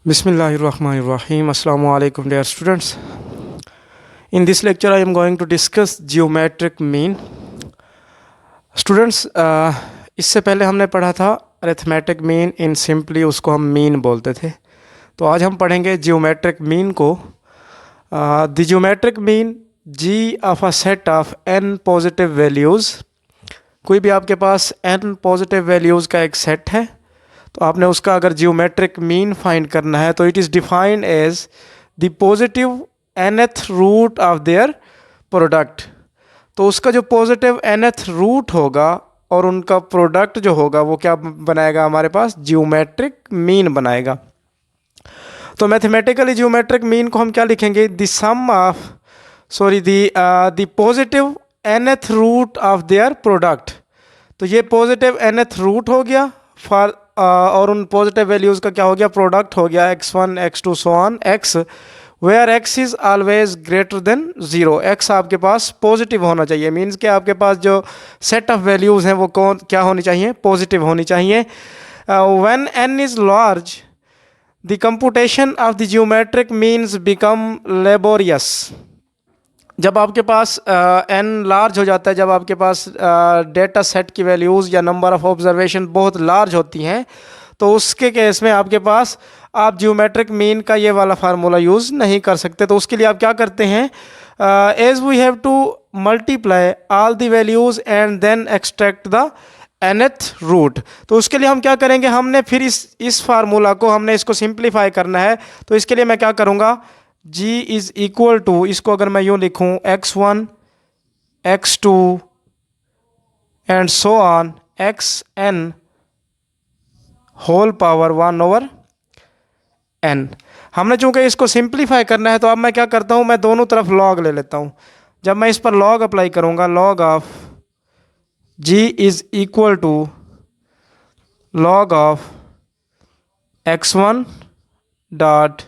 Bismillahirrahmanirrahim. Assalamu alaikum dear students. In this lecture I am going to discuss geometric mean. Students, इससे पहले हमने पढ़ा था arithmetic mean in simply, उसको हम मीन बोलते थे। तो आज हम पढ़ेंगे जियोमेट्रिक मीन को। The geometric mean G of a set of n positive values. कोई भी आपके पास n पॉजिटिव वैल्यूज़ का एक सेट है, तो आपने उसका अगर जियोमेट्रिक मीन फाइंड करना है तो it is defined as the positive nth root of their product. तो उसका जो पॉजिटिव nth रूट होगा और उनका प्रोडक्ट जो होगा वो क्या बनाएगा, हमारे पास जियोमेट्रिक मीन बनाएगा। तो मैथमेटिकली जियोमेट्रिक मीन को हम क्या लिखेंगे, the sum of the positive nth root of their product. तो ये पॉजिटिव nth रूट हो गया फॉर और उन पॉजिटिव वैल्यूज़ का क्या हो गया, प्रोडक्ट हो गया x1 x2 so on x, where x is always greater than 0। x आपके पास पॉजिटिव होना चाहिए, मीन्स कि आपके पास जो सेट ऑफ वैल्यूज़ हैं वो कौन क्या होनी चाहिए, पॉजिटिव होनी चाहिए। When n is large the computation of the geometric means become laborious. जब आपके पास n लार्ज हो जाता है, जब आपके पास डेटा सेट की वैल्यूज़ या नंबर ऑफ़ ऑब्जर्वेशन बहुत लार्ज होती हैं, तो उसके केस में आपके पास आप जियोमेट्रिक मीन का ये वाला फार्मूला यूज़ नहीं कर सकते। तो उसके लिए आप क्या करते हैं, as we have to multiply all the values and then extract the nth root. तो उसके लिए हम क्या करेंगे, हमने फिर इस फार्मूला को हमने इसको सिंप्लीफाई करना है। तो इसके लिए मैं क्या करूँगा, g इज़ इक्वल टू, इसको अगर मैं यूँ लिखूँ x1 x2 and so on xn whole power 1/n। हमने चूँकि इसको सिंप्लीफाई करना है, तो अब मैं क्या करता हूँ, मैं दोनों तरफ लॉग ले लेता हूँ। जब मैं इस पर लॉग अप्लाई करूँगा, log of g is equal to log of x1 dot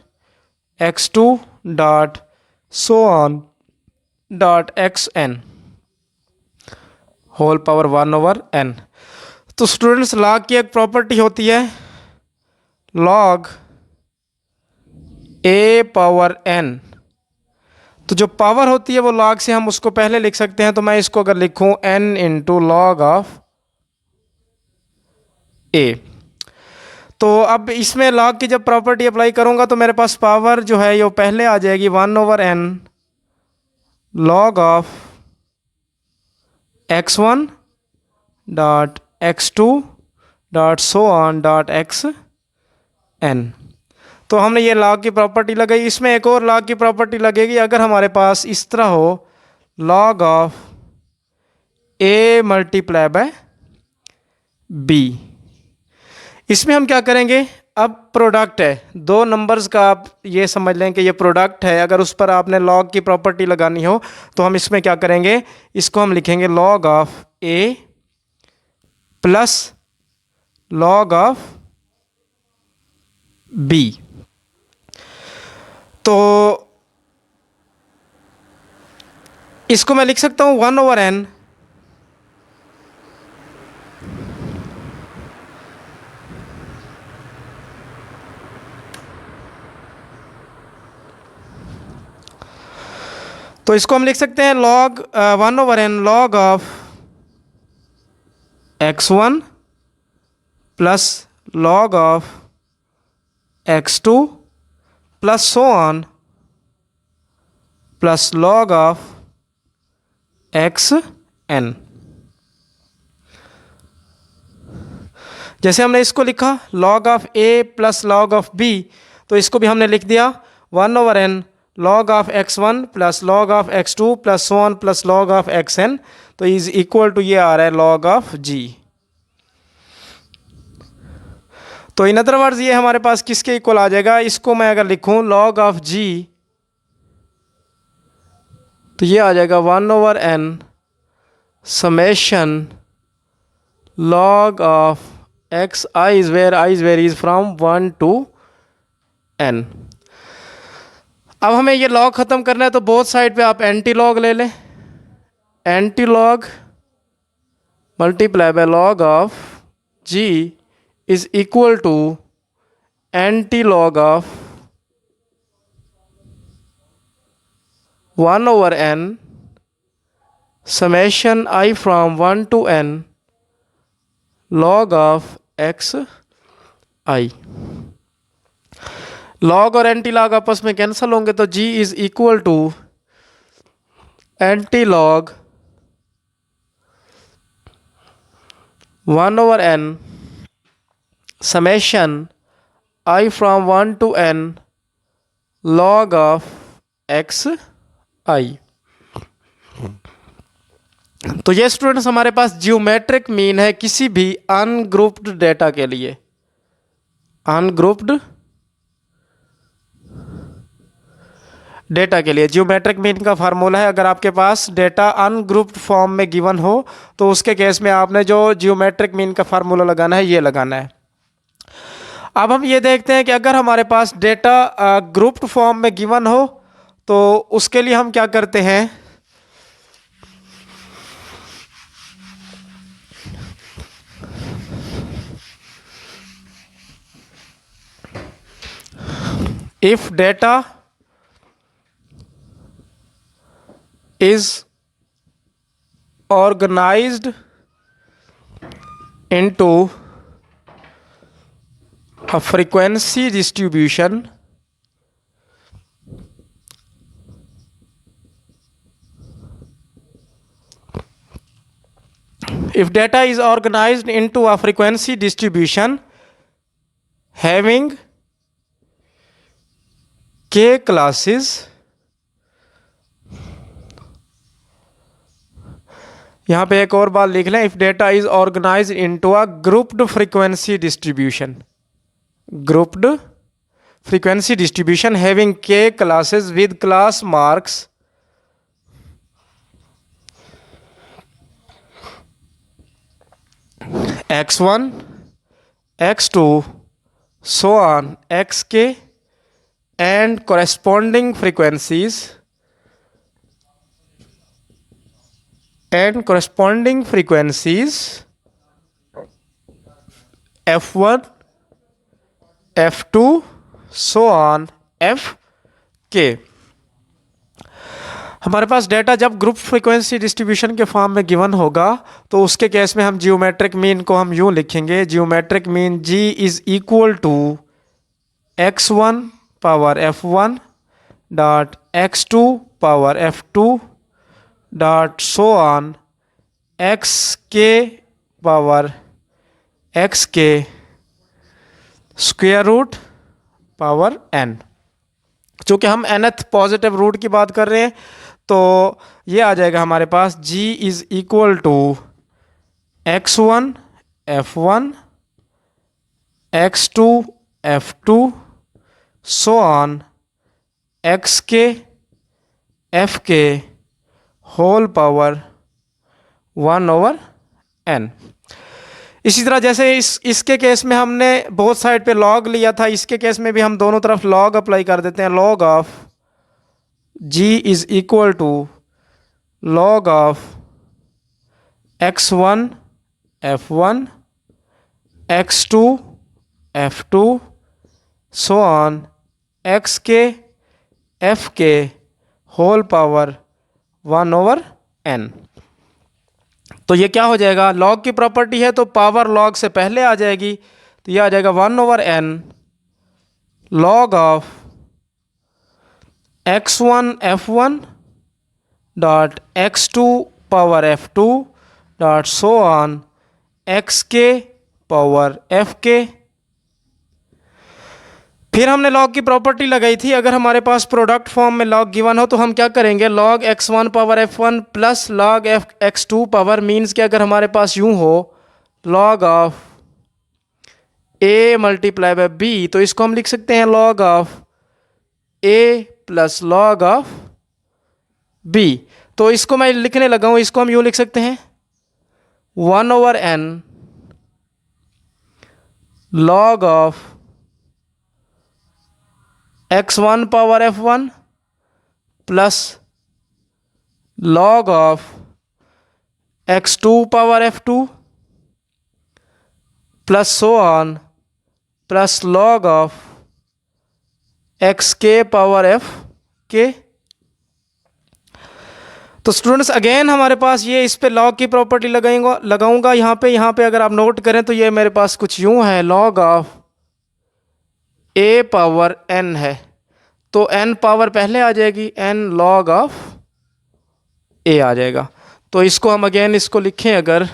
x2 dot so on dot xn whole power 1/n। तो स्टूडेंट्स, लॉग की एक प्रॉपर्टी होती है लॉग a पावर n। तो जो पावर होती है वो लॉग से हम उसको पहले लिख सकते हैं। तो मैं इसको अगर लिखूं n into log of a, तो अब इसमें लॉग की जब प्रॉपर्टी अप्लाई करूंगा तो मेरे पास पावर जो है ये पहले आ जाएगी 1/n log of x1 dot x2 dot so on dot xn। तो हमने ये लॉग की प्रॉपर्टी लगाई। इसमें एक और लॉग की प्रॉपर्टी लगेगी, अगर हमारे पास इस तरह हो log of a multiply by b। इसमें हम क्या करेंगे, अब प्रोडक्ट है दो नंबर्स का, आप ये समझ लें कि ये प्रोडक्ट है। अगर उस पर आपने लॉग की प्रॉपर्टी लगानी हो तो हम इसमें क्या करेंगे, इसको हम लिखेंगे log of a plus log of b। तो इसको मैं लिख सकता हूँ 1/n तो इसको हम लिख सकते हैं log 1/n log of x1 plus log of x2 plus so on plus log of xn। जैसे हमने इसको लिखा log of a plus log of b, तो इसको भी हमने लिख दिया 1/n log of x1 plus log of x2 plus so on plus log of xn। तो इज इक्वल टू ये आ रहा है लॉग ऑफ g। तो इन अदर वर्ड्स ये हमारे पास किसके इक्वल आ जाएगा, इसको मैं अगर लिखूं लॉग ऑफ g, तो ये आ जाएगा 1/n summation log of x I is where is from 1 to n। अब हमें ये लॉग ख़त्म करना है, तो बोथ साइड पे आप एंटी लॉग ले लें, anti log multiply by log of g is equal to anti log of 1 over n summation I from 1 to n log of x I। Log और एंटी लॉग आपस में cancel होंगे तो g is equal to anti log 1 over n summation I from 1 to n log of x I। तो ये students हमारे पास geometric mean है किसी भी अनग्रुप्ड डेटा के लिए। अनग्रुप्ड डेटा के लिए जियोमेट्रिक मीन का फार्मूला है, अगर आपके पास डेटा अनग्रुप्ड फॉर्म में गिवन हो तो उसके केस में आपने जो जियोमेट्रिक मीन का फार्मूला लगाना है ये लगाना है। अब हम ये देखते हैं कि अगर हमारे पास डेटा ग्रुप्ड फॉर्म में गिवन हो तो उसके लिए हम क्या करते हैं, if data is organized into a frequency distribution, if data is organized into a frequency distribution having k classes, यहां पे एक और बात लिख लें, if data is organised into a grouped frequency distribution, grouped frequency distribution having k classes with class marks x1 x2 so on xk and corresponding frequencies f1 f2 so on fk। हमारे पास data जब group frequency distribution के form में given होगा तो उसके case में हम geometric mean को हम यूं लिखेंगे, geometric mean g is equal to x1 power f1 dot x2 power f2 dot so on xk power xk square root power n। चूँकि हम nth पॉजिटिव रूट की बात कर रहे हैं तो ये आ जाएगा हमारे पास g is equal to x1 f1 x2 f2 so on xk fk whole power 1 over n। इसी तरह जैसे इसके केस में हमने बोथ साइड पे लॉग लिया था, इसके केस में भी हम दोनों तरफ लॉग अप्लाई कर देते हैं। Log of g is equal to log of x1 f1 x2 f2 so on xk fk whole power 1 over n। तो ये क्या हो जाएगा, लॉग की प्रॉपर्टी है तो पावर लॉग से पहले आ जाएगी, तो ये आ जाएगा 1 over n log of x1 f1 dot x2 power f2 dot so on xk power fk। फिर हमने लॉग की प्रॉपर्टी लगाई थी, अगर हमारे पास प्रोडक्ट फॉर्म में लॉग गिवन हो तो हम क्या करेंगे, log x1 power f1 plus log x2 power, means कि अगर हमारे पास यूं हो log of a multiply by b तो इसको हम लिख सकते हैं log of a plus log of b। तो इसको मैं लिखने लगा हूं, इसको हम यूं लिख सकते हैं 1 over n log of x1 power f1 plus log of x2 power f2 plus so on plus log of X के पावर एफ के। तो स्टूडेंट्स अगेन हमारे पास ये इस पे लॉग की प्रॉपर्टी लगाऊंगा यहाँ पे अगर आप नोट करें तो ये मेरे पास कुछ यूं है, log of A power N है, तो एन पावर पहले आ जाएगी, एन लॉग ऑफ ए आ जाएगा। तो इसको हम अगेन इसको लिखें, अगर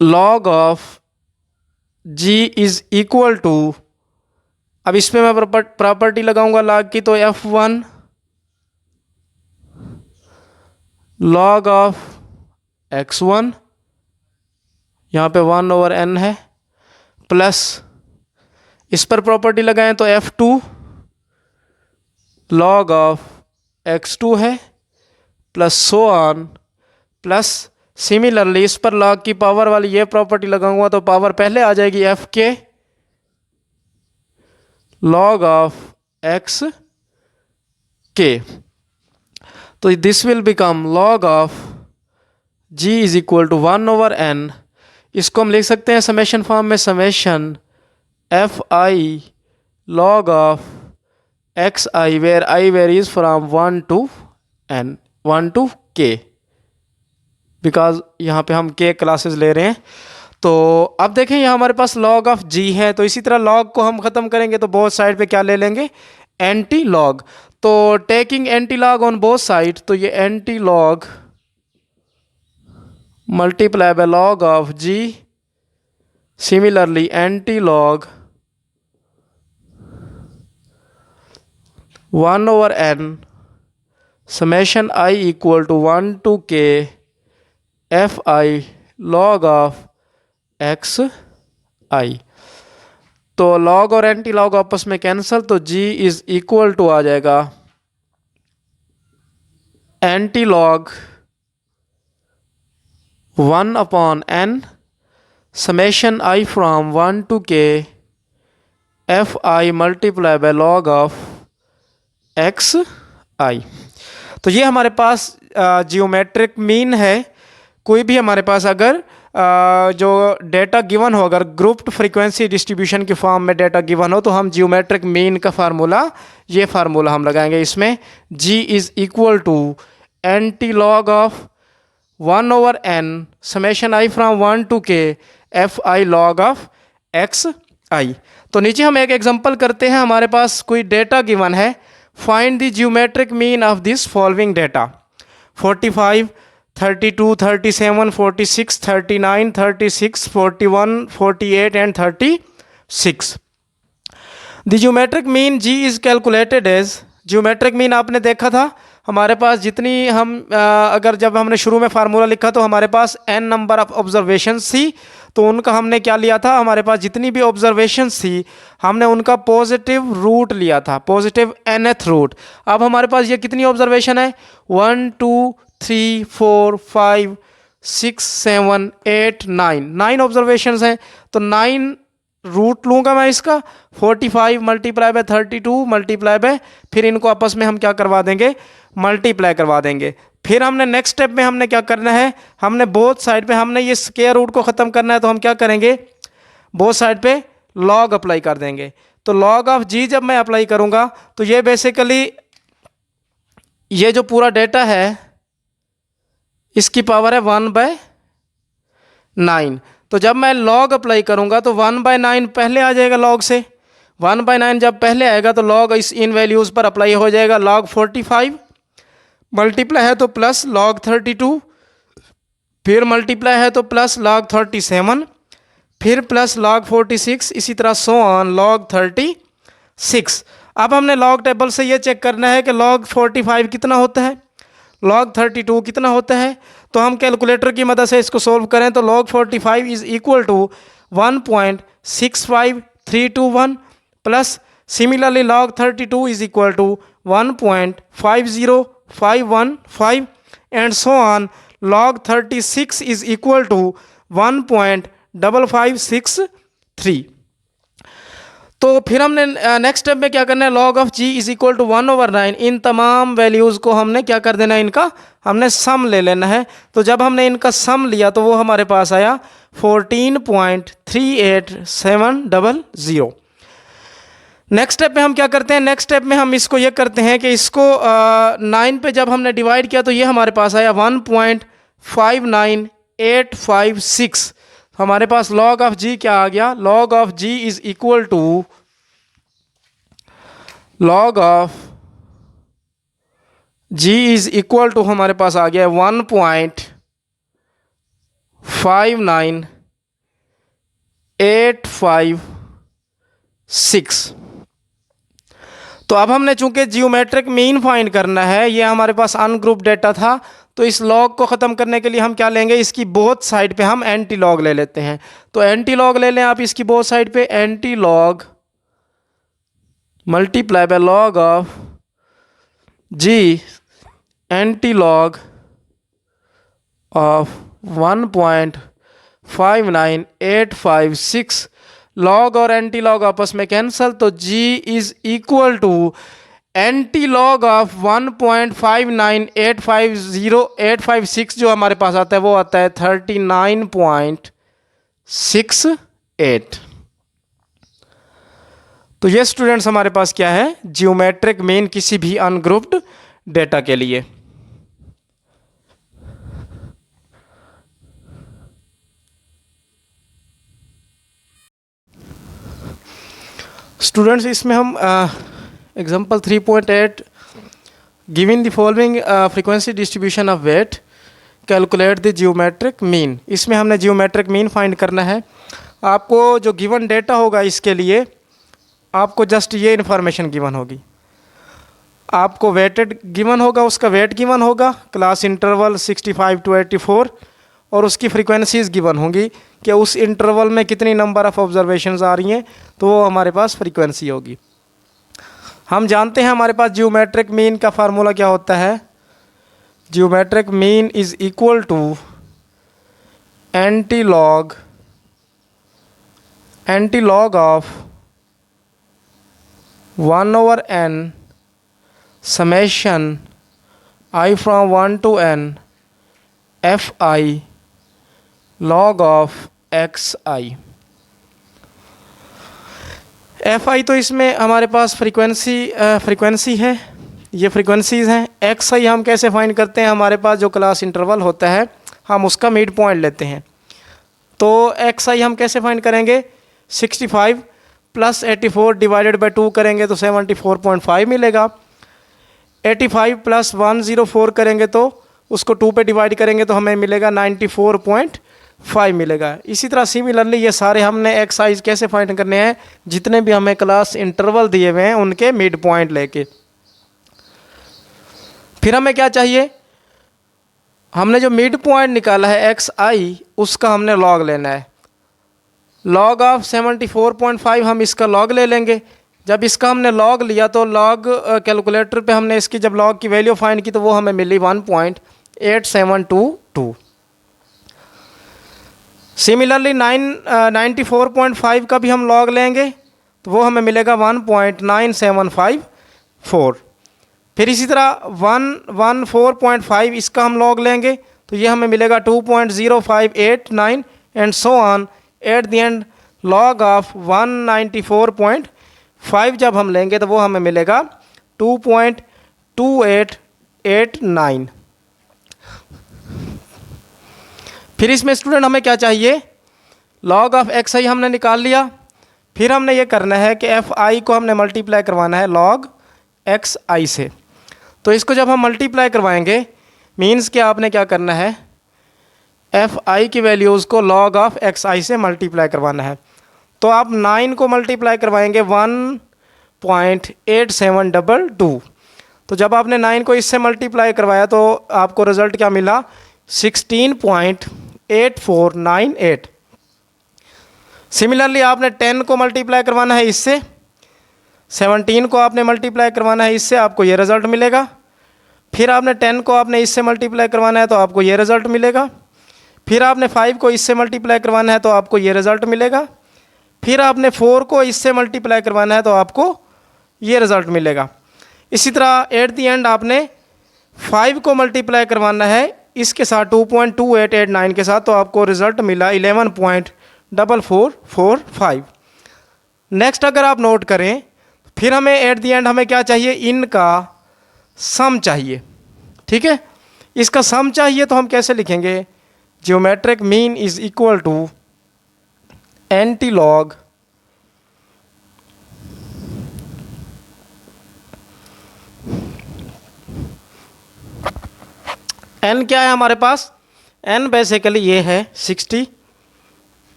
log of G is equal to, अब इस पे मैं प्रॉपर्टी लगाऊंगा लॉग की, तो F1 लॉग ऑफ x1, यहाँ पे 1/n है, प्लस इस पर प्रॉपर्टी लगाएं तो F2 लॉग ऑफ x2 है, plus so on, plus similarly इस पर लॉग की पावर वाली ये प्रॉपर्टी लगाऊंगा तो पावर पहले आ जाएगी एफ के लॉग ऑफ एक्स के। तो this will become log of G is equal to 1/n। इसको हम लिख सकते हैं समेशन फॉर्म में, summation F I log of X I where I varies from 1 to n, 1 to k, because यहाँ पे हम के क्लासेस ले रहे हैं। तो अब देखें यहाँ हमारे पास लॉग ऑफ जी है, तो इसी तरह लॉग को हम ख़त्म करेंगे तो बोथ साइड पे क्या ले लेंगे, एंटी लॉग। तो taking anti log on both side, तो ये anti log multiply by log of G, similarly anti log 1/n summation I equal to 1 to k F I log of X I. तो log और anti log आपस में cancel, तो G is equal to आ जाएगा anti log 1/n summation I from 1 to k F I multiply by log of X I. तो ये हमारे पास जियोमेट्रिक मीन है। कोई भी हमारे पास अगर जो डेटा गिवन हो, अगर ग्रुप्ड फ्रीक्वेंसी डिस्ट्रीब्यूशन की फॉर्म में डेटा गिवन हो, तो हम जियोमेट्रिक मीन का फार्मूला, ये फार्मूला हम लगाएंगे इसमें, G is equal to anti log of 1/n summation I from 1 to k F I log of X I. तो नीचे हम एक एग्जांपल करते हैं, हमारे पास कोई डेटा गिवन है, find the geometric mean of this following data 45 32 37 46 39 36 41 48 and 36। The geometric mean G is calculated as, geometric mean आपने देखा था हमारे पास जितनी हम अगर जब हमने शुरू में फार्मूला लिखा तो हमारे पास n नंबर ऑफ ऑब्जर्वेशंस थी, तो उनका हमने क्या लिया था, हमारे पास जितनी भी ऑब्जर्वेशंस थी हमने उनका पॉजिटिव रूट लिया था, पॉजिटिव nth रूट। अब हमारे पास ये कितनी ऑब्जर्वेशन है, 1 2 3 4 5 6 7 8 9 ऑब्जर्वेशंस हैं। तो 9 रूट लूँगा मैं इसका, 45 मल्टीप्लाई बाय 32 मल्टीप्लाई बाय, फिर इनको आपस में हम क्या करवा देंगे, मल्टीप्लाई करवा देंगे। फिर हमने नेक्स्ट स्टेप में हमने क्या करना है, हमने बोथ साइड पे हमने ये स्क्वायर रूट को ख़त्म करना है, तो हम क्या करेंगे, बोथ साइड पे लॉग अप्लाई कर देंगे। तो लॉग ऑफ जी जब मैं अप्लाई करूँगा तो ये बेसिकली ये जो पूरा डेटा है इसकी पावर है 1/9। तो जब मैं लॉग अप्लाई करूँगा तो 1/9 पहले आ जाएगा लॉग से, 1/9 जब पहले आएगा तो लॉग इस इन वैल्यूज़ पर अप्लाई हो जाएगा। लॉग 45 मल्टीप्लाई है तो प्लस लॉग 32, फिर मल्टीप्लाई है तो प्लस लॉग 37, फिर प्लस लॉग 46, इसी तरह सो ऑन लॉग 36। अब हमने लॉग टेबल से ये चेक करना है कि लॉग 45 कितना होता है, लॉग 32 कितना होता है। तो हम कैलकुलेटर की मदद से इसको सोल्व करें तो log 45 is equal to 1.65321 plus similarly log 32 is equal to 1.50515 and so on. Log 36 is equal to 1.5563। तो फिर हमने नेक्स्ट स्टेप में क्या करना है, log of g is equal to 1/9। इन तमाम वैल्यूज़ को हमने क्या कर देना है, इनका हमने सम ले लेना है। तो जब हमने इनका सम लिया तो वो हमारे पास आया 14.38700। नेक्स्ट स्टेप में हम क्या करते हैं, नेक्स्ट स्टेप में हम इसको ये करते हैं कि इसको 9 पे जब हमने डिवाइड किया तो ये हमारे पास आया 1.59856। हमारे पास log ऑफ g क्या आ गया, log of g is equal to log of g is equal to हमारे पास आ गया 1.59856। तो अब हमने चूंकि जियोमेट्रिक मीन फाइंड करना है, ये हमारे पास अनग्रुप डेटा था, तो इस लॉग को ख़त्म करने के लिए हम क्या लेंगे, इसकी बोथ साइड पे हम एंटी लॉग ले लेते हैं। तो एंटी लॉग ले लें आप इसकी बोथ साइड पे, anti log multiply by log of G anti log of 1.59856। Log और एंटी लॉग आपस में कैंसल, तो g is equal to anti log of 1.59856 जो हमारे पास आता है वो आता है 39.68। तो ये स्टूडेंट्स हमारे पास क्या है, जियोमेट्रिक मीन किसी भी अनग्रुप्ड डेटा के लिए। स्टूडेंट्स इसमें हम example 3.8 given the following frequency distribution of weight calculate the geometric mean. इसमें हमने जियोमेट्रिक मीन फाइंड करना है। आपको जो गिवन डेटा होगा इसके लिए आपको जस्ट ये इन्फॉर्मेशन गिवन होगी, आपको वेटेड गिवन होगा, उसका वेट गिवन होगा, क्लास इंटरवल 65 to 84 और उसकी फ्रीक्वेंसीज गिवन होंगी कि उस इंटरवल में कितनी नंबर ऑफ़ ऑब्जर्वेशंस आ रही हैं, तो वो हमारे पास फ्रीक्वेंसी होगी। हम जानते हैं हमारे पास जियोमेट्रिक मीन का फार्मूला क्या होता है, geometric mean is equal to anti log of 1/n summation I from 1 to n fi log of xi। fi तो इसमें हमारे पास फ्रीक्वेंसी है, ये फ्रीक्वेंसीज हैं। xi हम कैसे फाइंड करते हैं, हमारे पास जो क्लास इंटरवल होता है हम उसका मिड पॉइंट लेते हैं। तो xi हम कैसे फाइंड करेंगे, 65 + 84 डिवाइडेड बाय 2 करेंगे तो 74.5 मिलेगा। 85 + 104 करेंगे तो उसको 2 पे डिवाइड करेंगे तो हमें मिलेगा 94.5 मिलेगा। इसी तरह सिमिलरली ये सारे हमने एक्सरसाइज कैसे फाइंड करने हैं, जितने भी हमें क्लास इंटरवल दिए हुए हैं उनके मिड पॉइंट लेके। फिर हमें क्या चाहिए, हमने जो मिड पॉइंट निकाला है xi उसका हमने लॉग लेना है। लॉग ऑफ 74.5 हम इसका लॉग ले लेंगे। जब इसका हमने लॉग लिया तो लॉग कैलकुलेटर पे हमने इसकी जब लॉग की वैल्यू फाइंड की तो वो हमें मिली 1.8722। सिमिलरली 94.5 का भी हम लॉग लेंगे तो वो हमें मिलेगा 1.9754। फिर इसी तरह 114.5 इसका हम लॉग लेंगे तो ये हमें मिलेगा 2.0589 and so on. At the end log of 194.5 जब हम लेंगे तो वो हमें मिलेगा 2.2889। फिर इसमें स्टूडेंट हमें क्या चाहिए, लॉग ऑफ xi हमने निकाल लिया। फिर हमने ये करना है कि fi को हमने मल्टीप्लाई करवाना है लॉग xi से। तो इसको जब हम मल्टीप्लाई करवाएंगे मीन्स कि आपने क्या करना है, fi की वैल्यूज़ को लॉग ऑफ xi से मल्टीप्लाई करवाना है। तो आप 9 को मल्टीप्लाई करवाएंगे 1.8722। तो जब आपने 9 को इससे मल्टीप्लाई करवाया तो आपको रिज़ल्ट क्या मिला, 16.8498। सिमिलरली आपने 10 को मल्टीप्लाई करवाना है इससे, 17 को आपने मल्टीप्लाई करवाना है इससे, आपको ये रिज़ल्ट मिलेगा। फिर आपने 10 को आपने इससे मल्टीप्लाई करवाना है तो आपको ये रिज़ल्ट मिलेगा। फिर आपने 5 को इससे मल्टीप्लाई करवाना है तो आपको ये रिज़ल्ट मिलेगा। फिर आपने 4 को इससे मल्टीप्लाई करवाना है तो आपको ये रिज़ल्ट मिलेगा। इसी तरह एट द एंड आपने 5 को मल्टीप्लाई करवाना है इसके साथ 2.2889 के साथ, तो आपको रिज़ल्ट मिला 11.4445। नेक्स्ट अगर आप नोट करें फिर हमें एट द एंड हमें क्या चाहिए, इनका सम चाहिए, ठीक है। इसका सम चाहिए तो हम कैसे लिखेंगे, geometric mean is equal to anti log N क्या है हमारे पास, एन बेसिकली ये है 60,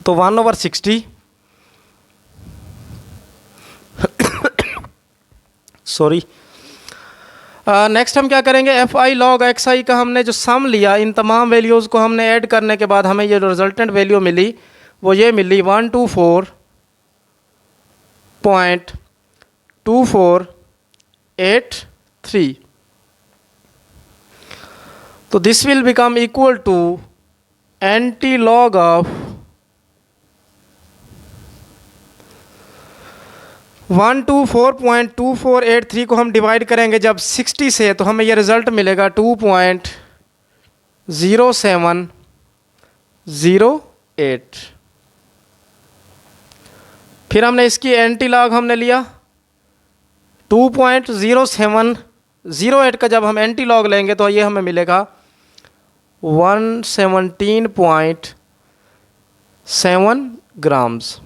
तो 1/60 सॉरी। नेक्स्ट हम क्या करेंगे, एफ आई लॉग एक्स आई का हमने जो सम लिया, इन तमाम वैल्यूज़ को हमने ऐड करने के बाद हमें ये जो रिजल्टेंट वैल्यू मिली वो ये मिली 124.2483। तो this will become equal to anti log of 124.2483 को हम डिवाइड करेंगे जब 60 से, तो हमें ये रिज़ल्ट मिलेगा 2.0708। फिर हमने इसकी एंटी लॉग हमने लिया 2.0708 का जब हम एंटी लॉग लेंगे तो ये हमें मिलेगा 117.7 ग्राम्स।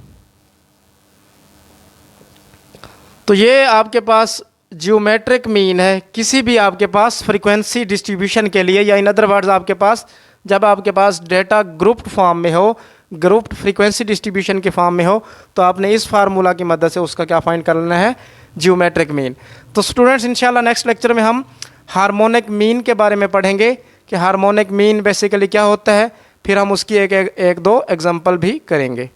तो ये आपके पास ज्योमेट्रिक मीन है किसी भी आपके पास फ्रीक्वेंसी डिस्ट्रीब्यूशन के लिए, या इन अदर वर्ड्स आपके पास जब आपके पास डेटा ग्रुप्ड फॉर्म में हो, ग्रुप्ड फ्रीक्वेंसी डिस्ट्रीब्यूशन के फॉर्म में हो, तो आपने इस फार्मूला की मदद से उसका क्या फाइंड कर लेना है, ज्योमेट्रिक मीन। तो स्टूडेंट्स इंशाल्लाह नेक्स्ट लेक्चर में हम हार्मोनिक मीन के बारे में पढ़ेंगे कि हार्मोनिक मीन बेसिकली क्या होता है, फिर हम उसकी एक दो एग्जांपल भी करेंगे।